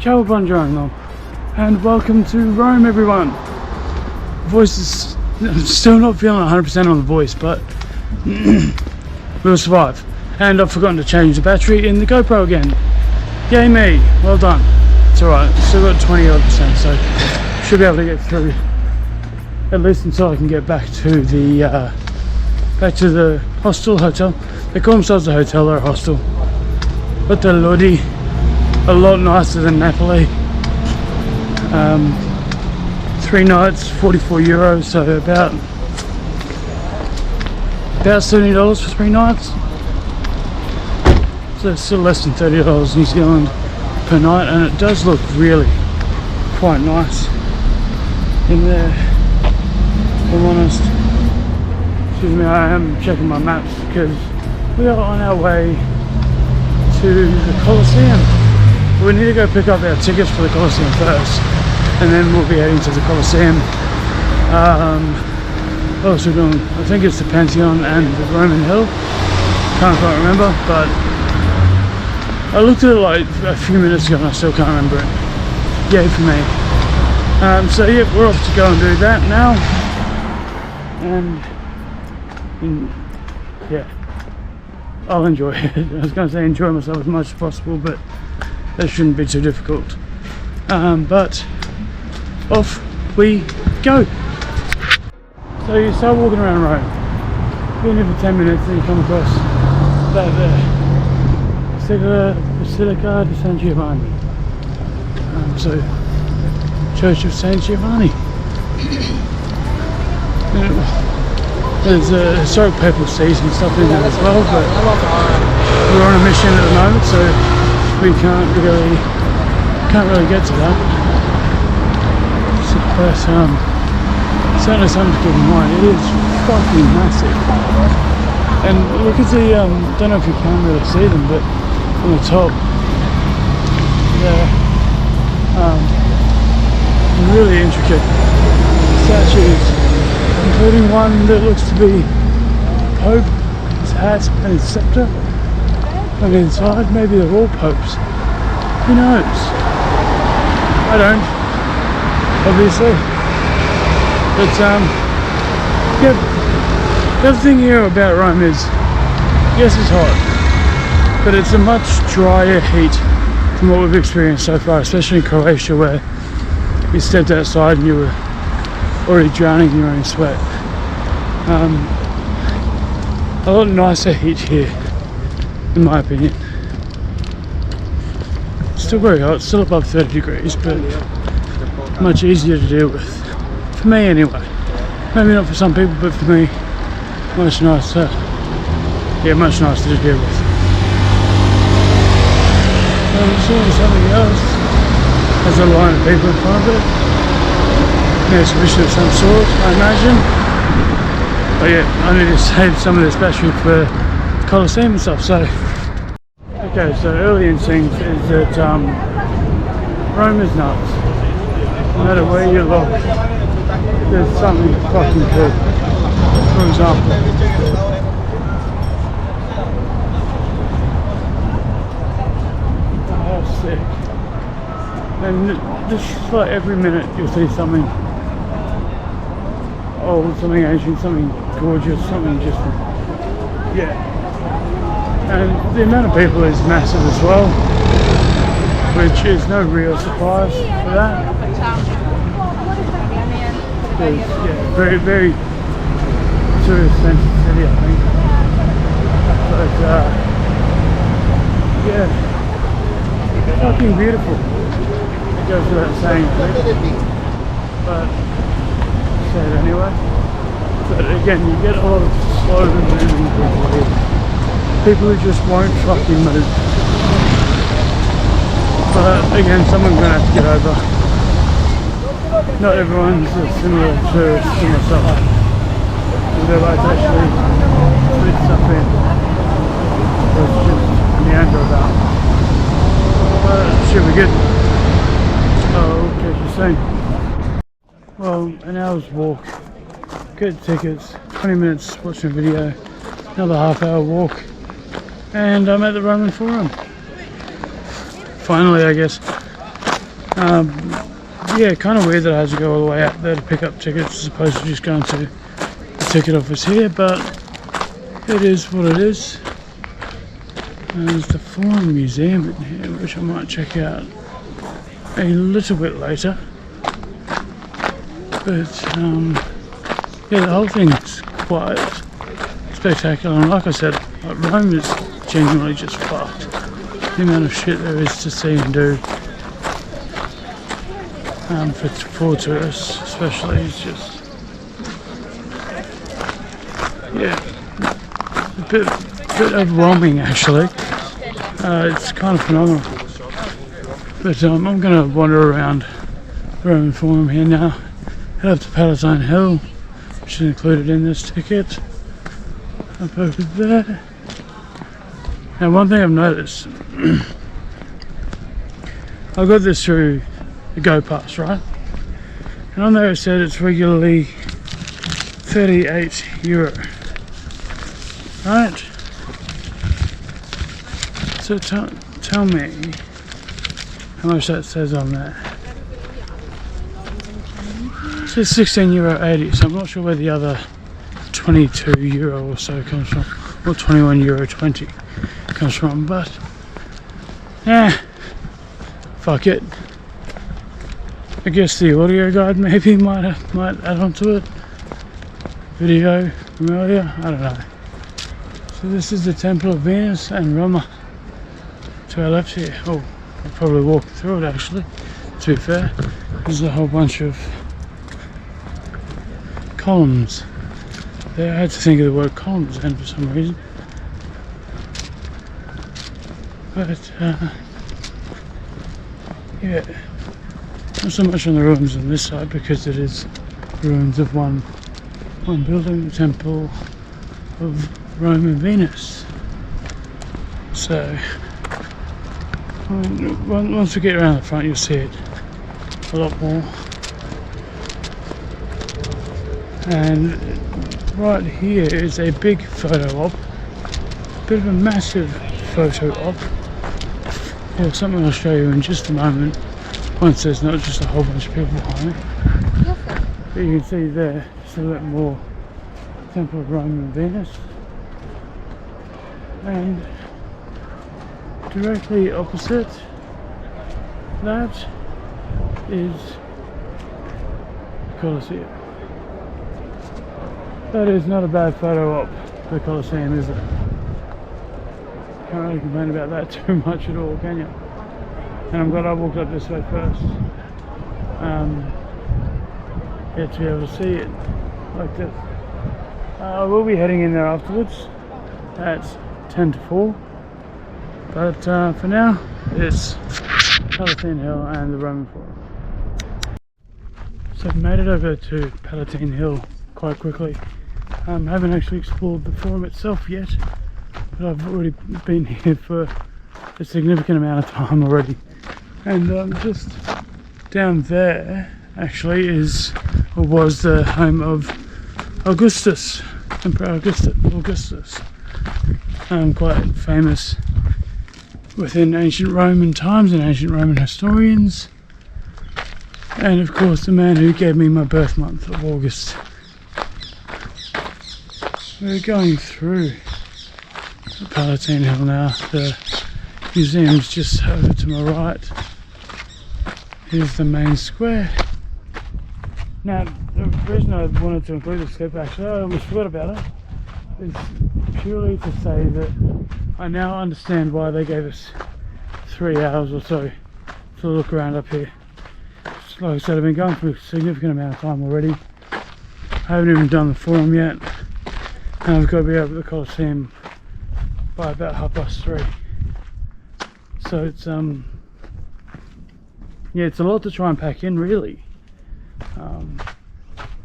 Ciao, buongiorno, and welcome to Rome, everyone. Voice is I'm still not feeling 100% on the voice, but we'll survive. And I've forgotten to change the battery in the GoPro again. Yay me! Well done. It's alright. Still got 20-odd%, so should be able to get through at least until I can get back to the hotel. They call themselves a hotel or a hostel. Hotel Lodi. A lot nicer than Napoli. 3 nights, 44 euros, so about $70 for 3 nights. So it's still less than $30 New Zealand per night, and it does look really quite nice in there, if I'm honest. Excuse me, I am checking my maps because we are on our way to the Colosseum. We need to go pick up our tickets for the Colosseum first, and then we'll be heading to the Colosseum. What else we're doing? I think it's the Pantheon and the Roman Hill. Can't quite remember, but I looked at it like a few minutes ago and I still can't remember it. Yay for me. So yeah, we're off to go and do that now. And yeah, I'll enjoy it. I was going to say enjoy myself as much as possible, but that shouldn't be too difficult. But off we go. So you start walking around Rome, been here for 10 minutes and you come across that there, Basilica di San Giovanni. So Church of San Giovanni. There's a historic papal seat and stuff in there as well, but we're on a mission at the moment, so we can't really get to that. But certainly something to keep in mind. It is fucking massive. And look at the don't know if you can really see them, but on the top there, really intricate statues, including one that looks to be Pope, his hat and his scepter. On the inside, maybe they're all popes. Who knows? I don't, obviously. But yeah, the other thing here about Rome is, yes, it's hot, but it's a much drier heat from what we've experienced so far, especially in Croatia, where you stepped outside and you were already drowning in your own sweat. A lot nicer heat here, in my opinion. Still very hot, still above 30 degrees, but much easier to deal with. For me anyway. Maybe not for some people, but for me, much nicer. Yeah, much nicer to deal with. Something else. There's a line of people in front of it. An exhibition of some sort, I imagine. But yeah, I need to save some of this battery for Colosseum and stuff, so. Okay, so early instincts is that Rome is nuts. No matter where you look, there's something fucking cool. For example, how sick. And just like every minute you'll see something old, something ancient, something gorgeous, something just, yeah. And the amount of people is massive as well, which is no real surprise for that. Because, yeah, very, very tourist-centered city, I think. But, yeah, fucking beautiful. It goes without saying, but say it anyway. But again, you get a lot of slow moving people here. People who just won't fucking move. But again, someone's gonna have to get over. Not everyone's as similar to myself. They like to actually put stuff in. It's just meander about. But it should be good. Oh, catch you soon. Well, an hour's walk. Get tickets. 20 minutes watching a video. Another half-hour walk. And I'm at the Roman Forum. Finally, I guess. Yeah, kind of weird that I had to go all the way out there to pick up tickets as opposed to just going to the ticket office here, but it is what it is. There's the Forum Museum in here, which I might check out a little bit later. But yeah, the whole thing's quite spectacular, and like I said, like, Rome is genuinely just fucked. The amount of shit there is to see and do for tourists especially is just, yeah, a bit overwhelming actually. It's kind of phenomenal. But I'm going to wander around the Roman Forum here now, head up to Palatine Hill, which is included in this ticket, up over there. Now one thing I've noticed, I got this through the Go Pass, right? And on there it said it's regularly €38, right? So tell me how much that says on there. It says €16.80, so I'm not sure where the other €22 or so comes from, or €21.20 comes from, but fuck it. I guess the audio guide maybe might add on to it. Video from earlier, I don't know. So this is the Temple of Venus and Roma to our left here. Oh, I'll probably walk through it actually, to be fair. There's a whole bunch of columns there. I had to think of the word columns then for some reason. But yeah, not so much on the ruins on this side because it is ruins of one building, the Temple of Rome and Venus. So once we get around the front you'll see it a lot more. And right here is a big photo op, a bit of a massive photo op, or something I'll show you in just a moment once there's not just a whole bunch of people behind me. But you can see there just a little more Temple of Rome and Venus, and directly opposite that is Colosseum. That is not a bad photo op for the Colosseum, is it? Can't really complain about that too much at all, can you? And I'm glad I walked up this way first. Yeah, to be able to see it like this. We'll be heading in there afterwards at 10 to 4. But for now, it's Palatine Hill and the Roman Forum. So I've made it over to Palatine Hill quite quickly. Haven't actually explored the Forum itself yet, but I've already been here for a significant amount of time already. And just down there actually was the home of Augustus, Emperor Augustus. Quite famous within ancient Roman times and ancient Roman historians. And of course the man who gave me my birth month of August. We're going through the Palatine Hill now. The museum's just over to my right. Here's the main square. Now, the reason I wanted to include this clip, actually, I almost forgot about it, is purely to say that I now understand why they gave us 3 hours or so to look around up here. Like I said, I've been going for a significant amount of time already. I haven't even done the Forum yet, and I've got to be over at the Colosseum by about 3:30. So it's yeah, it's a lot to try and pack in, really.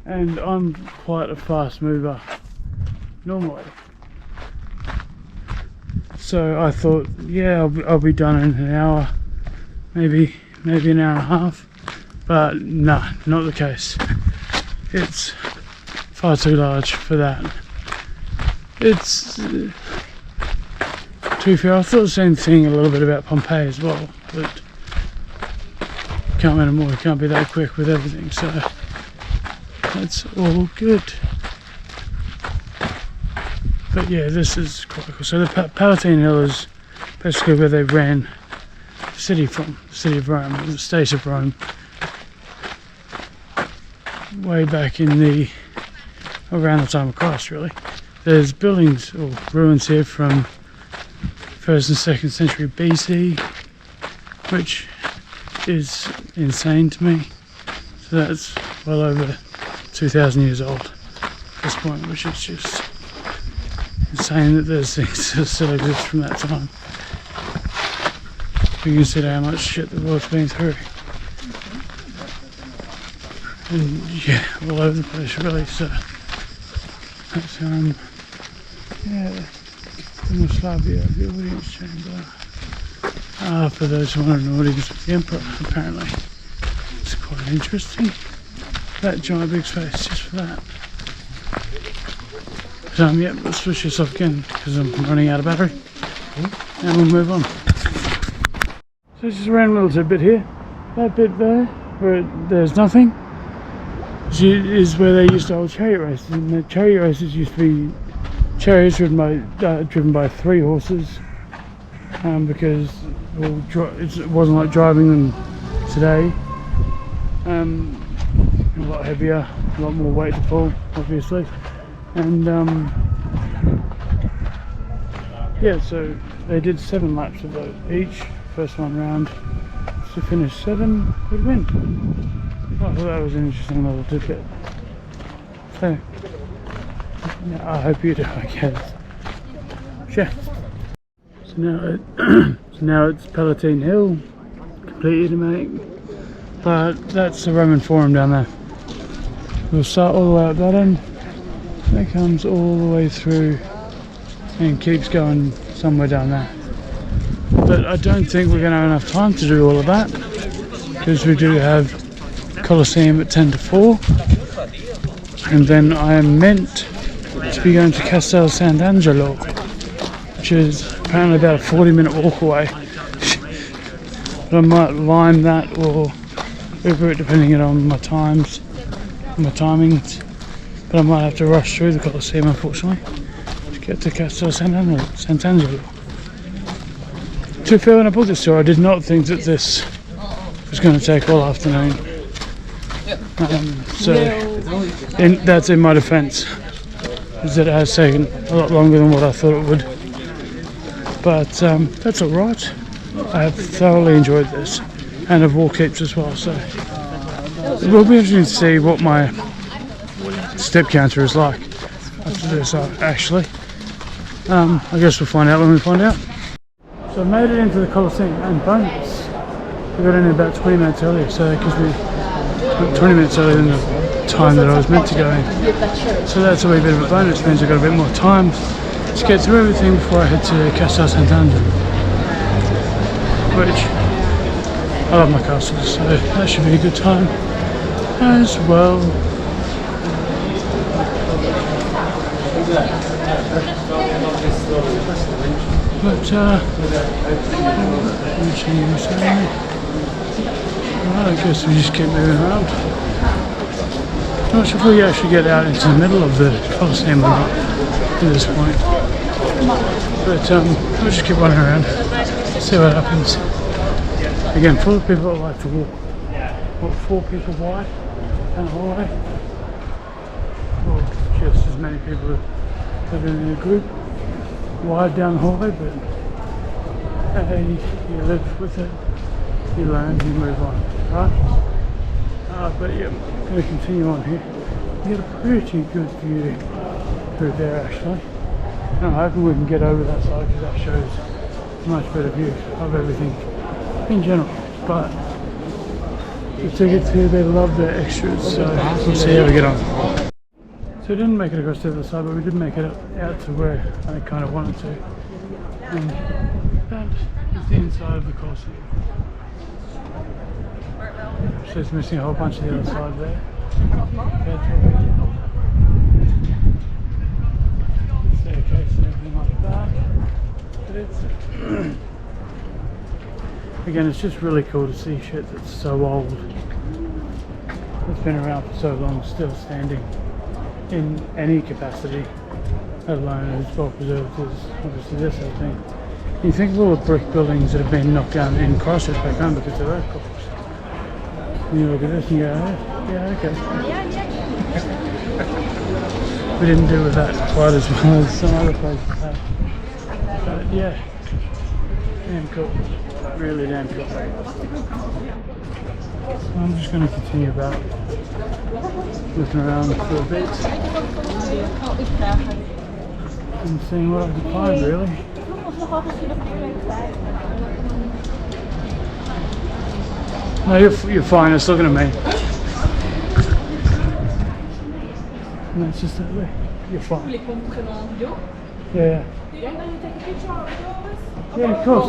And I'm quite a fast mover normally, so I thought, yeah, I'll be done in an hour, maybe an hour and a half. But no, not the case. It's far too large for that. It's to be fair, I thought the same thing a little bit about Pompeii as well, but can't win them all, you can't be that quick with everything, so that's all good. But yeah, this is quite cool. So the Palatine Hill is basically where they ran the city from, the city of Rome, the state of Rome, way back in the, around the time of Christ really. There's buildings or ruins here from 1st and 2nd century BC, which is insane to me. So that's well over 2,000 years old at this point, which is just insane that there's things that still exist from that time. You can consider how much shit the world's been through. And yeah, all over the place really, so that's yeah, Yugoslavia, the audience chamber. For those who want an audience with the Emperor, apparently. It's quite interesting. That giant big space just for that. So yeah, let's switch this off again because I'm running out of battery. And we'll move on. So just a random little tidbit here. That bit there, where there's nothing, is where they used to hold chariot races. And the chariot races used to be chariots driven by 3 horses, because it wasn't like driving them today. A lot heavier, a lot more weight to pull, obviously. And yeah, so they did 7 laps of those each. First one round to finish 7 would win. I thought that was an interesting little tidbit. So yeah, I hope you do, I guess. Yeah. So now it's Palatine Hill, completely to make. But that's the Roman Forum down there. We'll start all the way up that end. That comes all the way through and keeps going somewhere down there. But I don't think we're going to have enough time to do all of that, because we do have Colosseum at 10 to 4, and then I am meant to be going to Castel Sant'Angelo, which is apparently about a 40-minute walk away. But I might lime that or Uber it depending on my timings. But I might have to rush through the Colosseum, unfortunately, to get to Castel Sant'Angelo. To be fair, when I booked this tour, I did not think that this was going to take all afternoon. That's in my defence, is that it has taken a lot longer than what I thought it would. But that's alright. I have thoroughly enjoyed this, and I've walked heaps as well, so it will be interesting to see what my step counter is like after this, actually. I guess we'll find out when we find out. So I made it into the Colosseum, and bonus, I got in about 20 minutes earlier, so that gives me 20 minutes earlier than the time that I was meant to go in. So that's a wee bit of a bonus, means I've got a bit more time to get through everything before I head to Castel Sant'Angelo, which I love my castles, so that should be a good time as well. But I guess we just keep moving around. Not sure if we actually get out into the middle of the Colosseum or not at this point. But we'll just keep running around, see what happens. Again, full of people that like to walk. What, 4 people wide down the hallway? Or just as many people that are in a group wide down the hallway, but hey, you live with it, you learn, you move on, right? But yeah, I'm going to continue on here. You get a pretty good view through there actually. And I'm hoping we can get over that side because that shows a much better view of everything in general. But the tickets here, they love their extras, so we'll see how we get on. So we didn't make it across to the other side, but we did make it out to where I kind of wanted to. And that is the inside of the Colosseum. So it's missing a whole bunch of the other side there. Staircase and everything like that. But it's again, it's just really cool to see shit that's so old, it's been around for so long, still standing in any capacity, let alone as well preserved as obviously this, I think. You think of all the brick buildings that have been knocked down in Christchurch back home because of earthquakes. And you look at this and you go, oh, yeah, okay. We didn't deal with that quite as well as some other places have. But yeah, damn cool. Really damn cool. So I'm just going to continue about looking around for a bit and seeing what I can find, really. No, you're fine, it's looking at me. And that's just that way. You're fine. Yeah. Yeah, of course.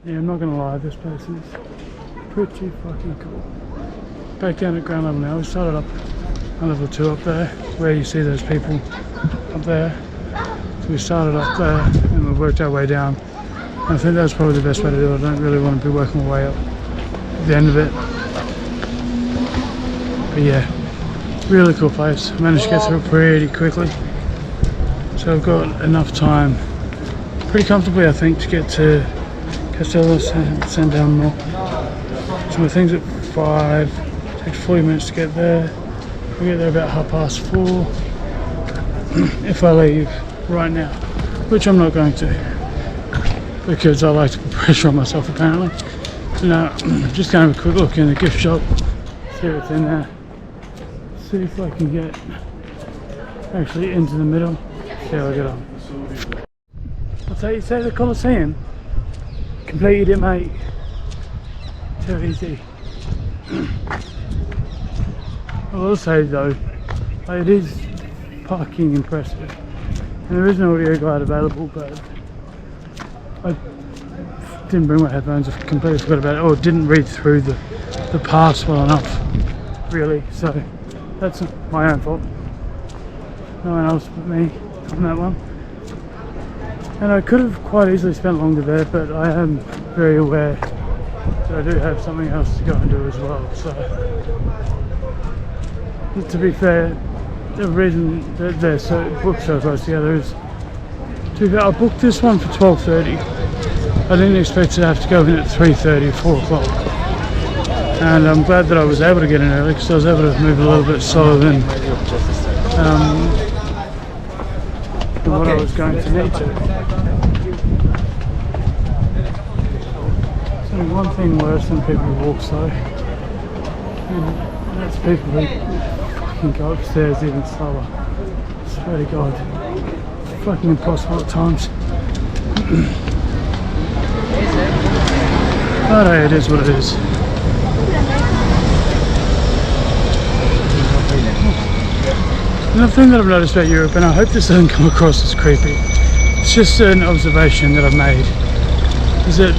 Yeah, I'm not gonna lie, this place is pretty fucking cool. Back down at ground level now, we started up on level 2 up there, where you see those people up there. So we started up there and we worked our way down. And I think that's probably the best way to do it. I don't really want to be working my way up at the end of it. But yeah, really cool place. I managed to get through it pretty quickly. So I've got enough time, pretty comfortably I think, to get to Castello San Dalmor. So my thing's at 5, takes 40 minutes to get there. We'll get there about 4:30 if I leave right now, which I'm not going to, because I like to put pressure on myself apparently. So now I'm just going to have a quick look in the gift shop, see what's in there, see if I can get actually into the middle, see how I get on. What's that you say, the Colosseum? Completed it, mate. Too easy. I will say though, it is fucking impressive. And there is no audio guide available, but I didn't bring my headphones, I completely forgot about it, or didn't read through the pass well enough, really, so that's my own fault. No one else but me on that one. And I could have quite easily spent longer there, but I am very aware that I do have something else to go and do as well, so to be fair, the reason that they're booked so close together is, I booked this one for 12:30. I didn't expect to have to go in at 3:30, 4 o'clock. And I'm glad that I was able to get in early, because I was able to move a little bit slower than what I was going to need to. There's only one thing worse than people who walk slow, and that's people who fucking go upstairs even slower. I swear to God, it's fucking impossible at times. But hey, it is what it is. Another thing that I've noticed about Europe, and I hope this doesn't come across as creepy, it's just an observation that I've made, is that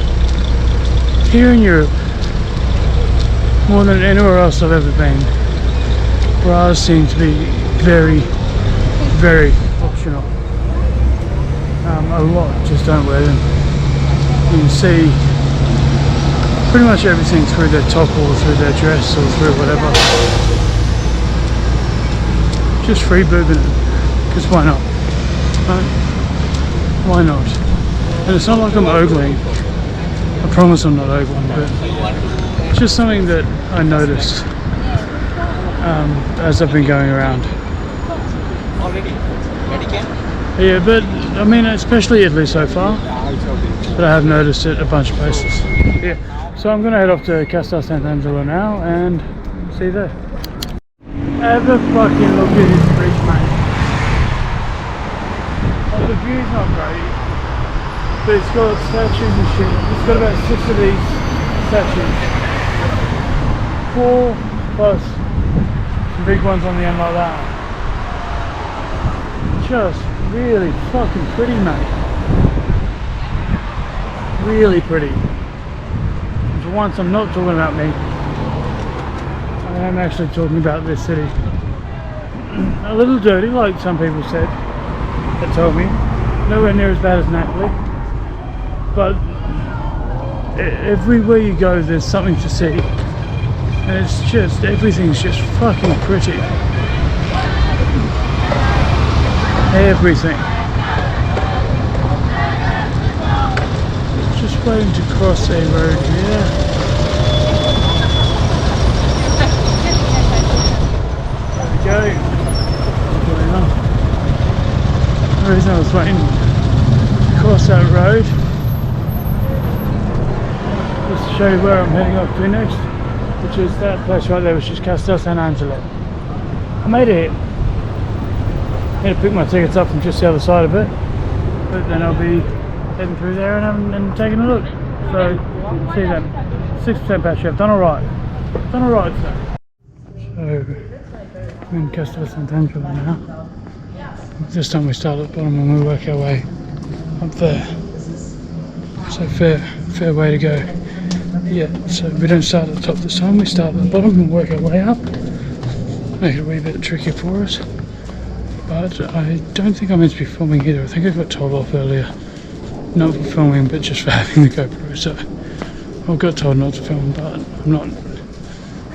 here in Europe, more than anywhere else I've ever been, bras seem to be very, very optional. A lot just don't wear them. You can see pretty much everything through their top or through their dress or through whatever. Just free boobing it, because why not? Right? Why not? And it's not like I'm ogling. I promise I'm not ogling, but it's just something that I noticed as I've been going around. Yeah, but I mean, especially Italy so far, but I have noticed it a bunch of places. Yeah, so I'm going to head off to Castel Sant'Angelo now and see you there. Have a fucking look at this bridge, mate. Oh, the view's not great, but it's got statues and shit. It's got about 6 of these statues. 4 plus some big ones on the end like that. Just really fucking pretty, mate. Really pretty. And for once, I'm not talking about me. I'm actually talking about this city. A little dirty, like some people said, that told me. Nowhere near as bad as Napoli, but everywhere you go there's something to see, and it's just, everything's just fucking pretty. Everything. Just waiting to cross a road here. There we go. What's going on? The reason I was waiting to cross that road, just to show you where I'm heading off to next, which is that place right there, which is Castel San Angelo. I made it. I'm going to pick my tickets up from just the other side of it, but then I'll be heading through there and taking a look. So, see you then. 6% battery, I've done alright. Done alright today. So, we're in Castel Sant'Angelo now. This time we start at the bottom and we work our way up there. So fair way to go. Yeah, so we don't start at the top this time, we start at the bottom and work our way up. Make it a wee bit tricky for us. But I don't think I'm meant to be filming either. I think I got told off earlier. Not for filming, but just for having the GoPro. So I got told not to film, but I'm not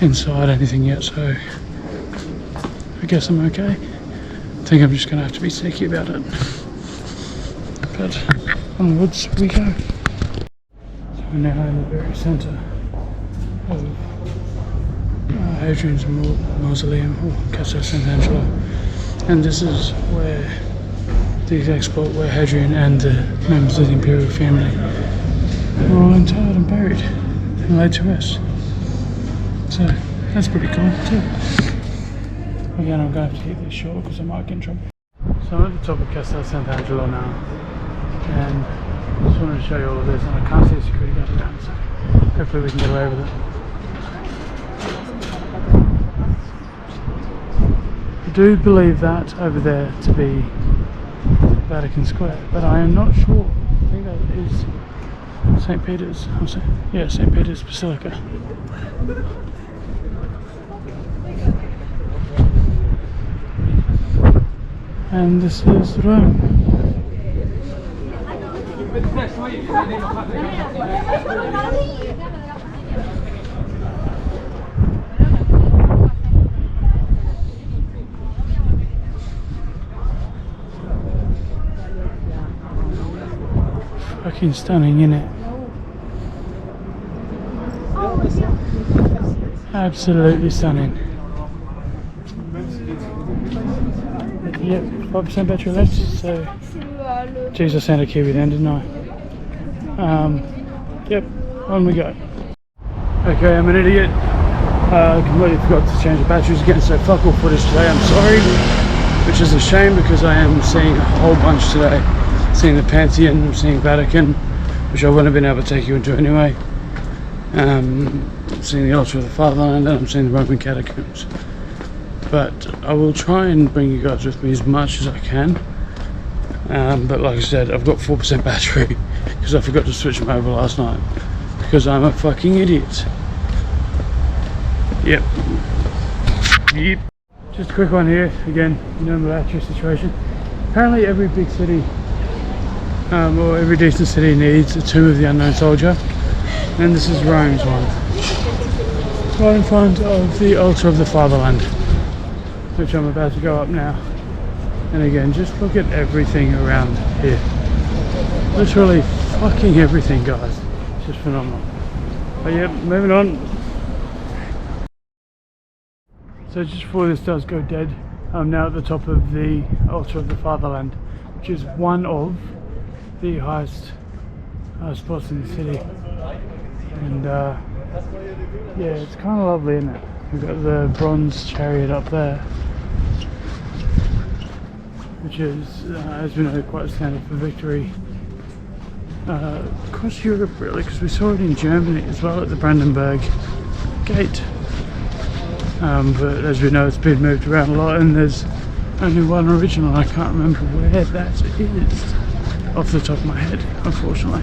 inside anything yet, so I guess I'm okay. I think I'm just going to have to be sneaky about it. But onwards we go. So we're now in the very centre of Hadrian's Mausoleum, or Castel Sant'Angelo. And this is where the exact spot where Hadrian and the members of the imperial family were all interred and buried and laid to rest. So that's pretty cool too. Again, I'm going to have to keep this short because I might get in trouble. So I'm at the top of Castel Sant'Angelo now, and I just wanted to show you all of this, and I can't see a security guard around, so hopefully we can get away with it. I do believe that over there to be Vatican Square, but I am not sure. I think that is St. Peter's. Yeah, St. Peter's Basilica. And this is Rome. Fucking stunning, innit? Absolutely stunning. Yep, 5% battery left, so... Jeez, I sounded Kiwi then, didn't I? Yep, on we go. Okay, I'm an idiot. I completely forgot to change the batteries again, so fuck all footage today, I'm sorry. Which is a shame because I am seeing a whole bunch today. Seeing the Pantheon, I'm seeing Vatican, which I wouldn't have been able to take you into anyway. Seeing the altar of the Fatherland, and I'm seeing the Roman catacombs. But I will try and bring you guys with me as much as I can. But like I said, I've got 4% battery because I forgot to switch them over last night because I'm a fucking idiot. Yep. Just a quick one here, again, you know, the battery situation. Apparently every big city or every decent city needs a Tomb of the Unknown Soldier, and this is Rome's one, right in front of the altar of the Fatherland, which I'm about to go up now. And again, just look at everything around here, literally fucking everything, guys. It's just phenomenal. But yeah, moving on. So just before this does go dead, I'm now at the top of the altar of the Fatherland, which is one of the highest spots in the city. And yeah, it's kind of lovely, isn't it? We've got the bronze chariot up there, which is, as we know, quite standard for victory across Europe, really, because we saw it in Germany as well at the Brandenburg Gate. But as we know, it's been moved around a lot, and there's only one original. I can't remember where that is off the top of my head, unfortunately.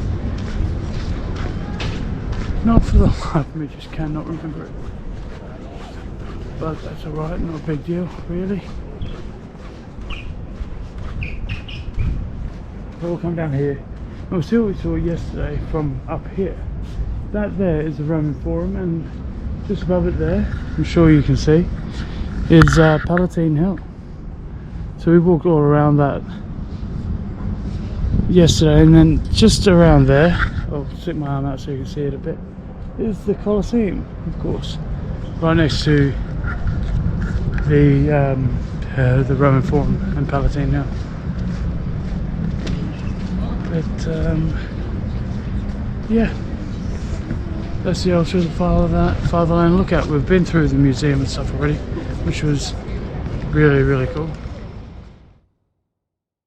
Not for the life of me, just cannot remember it. But that's alright, not a big deal, really. We'll come down here, Oh, see what we saw yesterday from up here. That there is the Roman Forum, and just above it there, I'm sure you can see, is Palatine Hill. So we walked all around that yesterday, and then just around there, I'll stick my arm out so you can see it a bit, is the Colosseum, of course, right next to the Roman Forum and Palatine Hill. But yeah, that's the ultra fatherland lookout. We've been through the museum and stuff already, which was really cool.